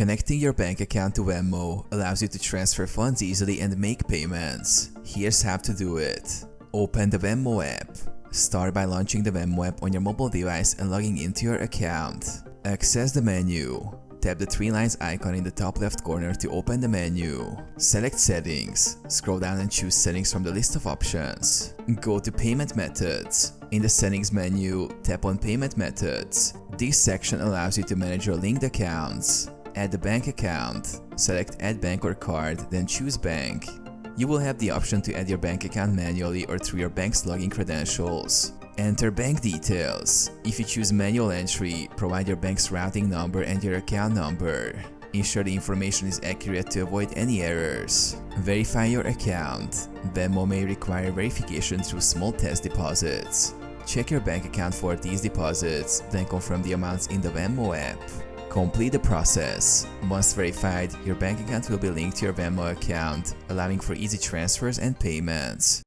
Connecting your bank account to Venmo allows you to transfer funds easily and make payments. Here's how to do it. Open the Venmo app. Start by launching the Venmo app on your mobile device and logging into your account. Access the menu. Tap the three lines icon in the top left corner to open the menu. Select Settings. Scroll down and choose Settings from the list of options. Go to Payment Methods. In the Settings menu, tap on Payment Methods. This section allows you to manage your linked accounts. Add the bank account. Select Add Bank or Card, then choose Bank. You will have the option to add your bank account manually or through your bank's login credentials. Enter bank details. If you choose manual entry, provide your bank's routing number and your account number. Ensure the information is accurate to avoid any errors. Verify your account. Venmo may require verification through small test deposits. Check your bank account for these deposits, then confirm the amounts in the Venmo app. Complete the process. Once verified, your bank account will be linked to your Venmo account, allowing for easy transfers and payments.